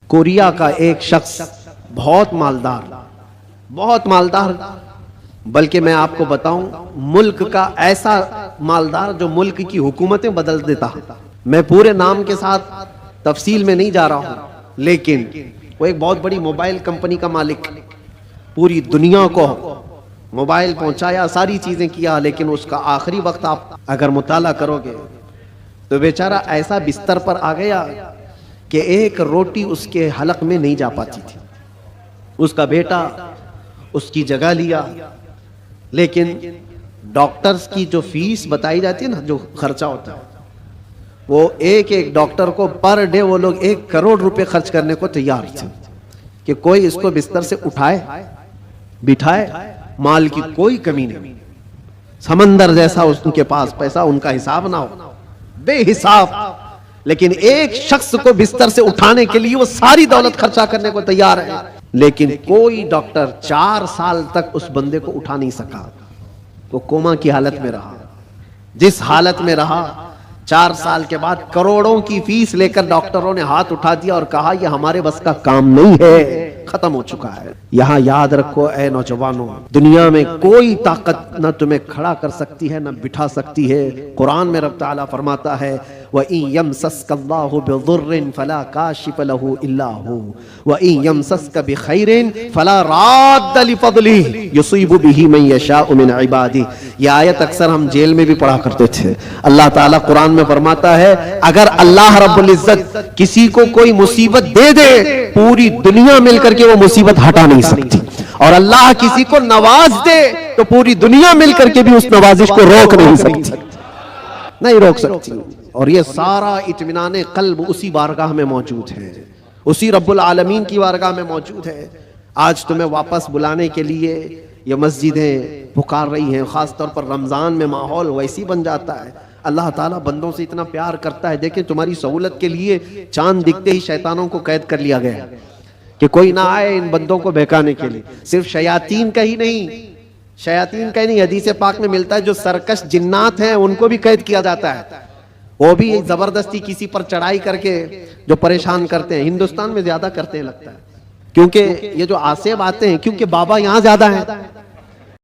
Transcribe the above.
Korea کا ایک شخص بہت مالدار، بلکہ میں آپ کو بتاؤں ملک کا ایسا مالدار جو ملک کی حکومتیں بدل دیتا۔ میں پورے نام کے ساتھ تفصیل میں نہیں جا رہا ہوں، لیکن وہ ایک بہت بڑی موبائل کمپنی کا مالک، پوری دنیا کو موبائل پہنچایا، ساری چیزیں کیا، لیکن اس کا آخری وقت آپ اگر مطالعہ کرو گے تو بیچارہ ایسا بستر پر آ گیا کہ ایک روٹی اس کے حلق میں نہیں جا پاتی تھی۔ اس کا بیٹا اس کی جگہ لیا، لیکن ڈاکٹرز کی جو فیس بتائی جاتی ہے نا، جو خرچہ ہوتا ہے، وہ ایک ڈاکٹر کو پر ڈے وہ لوگ 1 کروڑ روپے خرچ کرنے کو تیار تھے کہ کوئی اس کو بستر سے اٹھائے بٹھائے، مال کی کوئی کمی نہیں، سمندر جیسا ان کے پاس پیسہ، ان کا حساب نہ ہو، بے حساب، لیکن ایک شخص کو بستر سے اٹھانے کے لیے وہ ساری دولت خرچہ کرنے کو تیار ہے، لیکن کوئی ڈاکٹر 4 سال تک اس بندے کو اٹھا نہیں سکا۔ وہ کوما کی حالت میں رہا، جس حالت میں رہا 4 سال کے بعد کروڑوں کی فیس لے کر ڈاکٹروں نے ہاتھ اٹھا دیا اور کہا یہ ہمارے بس کا کام نہیں ہے، ختم ہو چکا ہے۔ یہاں یاد رکھو اے نوجوانوں، دنیا میں کوئی طاقت نہ تمہیں کھڑا کر سکتی ہے نہ بٹھا سکتی ہے۔ قرآن میں رب تعالیٰ فرماتا ہے وَإِن يَمْسَسْكَ اللَّهُ بِضُرٍّ فَلَا كَاشِفَ لَهُ إِلَّا هُوَ وَإِن يَمْسَسْكَ بِخَيْرٍ فَلَا رَادَّ لِفَضْلِهِ يُصِيبُ بِهِ مَن يَشَاءُ مِنْ عِبَادِهِ۔ یہ آیت اکثر ہم جیل میں بھی پڑھا کرتے تھے۔ اللہ تعالیٰ قرآن میں فرماتا ہے اگر اللہ رب العزت کسی کو کوئی مصیبت دے دے، پوری دنیا مل کر کے وہ مصیبت ہٹا نہیں سکتی، اور اللہ کسی کو نواز دے تو پوری دنیا مل کر کے بھی اس نوازش کو روک نہیں سکتی، نہیں روک سکتی۔ اور یہ سارا اطمینان قلب اسی بارگاہ میں موجود ہے، اسی رب العالمین کی بارگاہ میں موجود ہے۔ آج تمہیں واپس بلانے کے لیے یہ مسجدیں پکار رہی ہیں، خاص طور پر رمضان میں ماحول ویسی بن جاتا ہے۔ اللہ تعالیٰ بندوں سے اتنا پیار کرتا ہے، دیکھیں تمہاری سہولت کے لیے چاند دکھتے ہی شیطانوں کو قید کر لیا گیا کہ کوئی نہ آئے ان بندوں کو بہکانے کے لیے۔ صرف شیاطین کا ہی نہیں، حدیث پاک میں ملتا ہے جو سرکش جنات ہیں ان کو بھی قید کیا جاتا ہے، وہ بھی زبردستی کسی پر چڑھائی کر کے جو پریشان کرتے ہیں۔ ہندوستان میں زیادہ کرتے ہیں لگتا ہے، کیونکہ یہ جو آصف آتے ہیں، کیونکہ بابا یہاں زیادہ ہیں،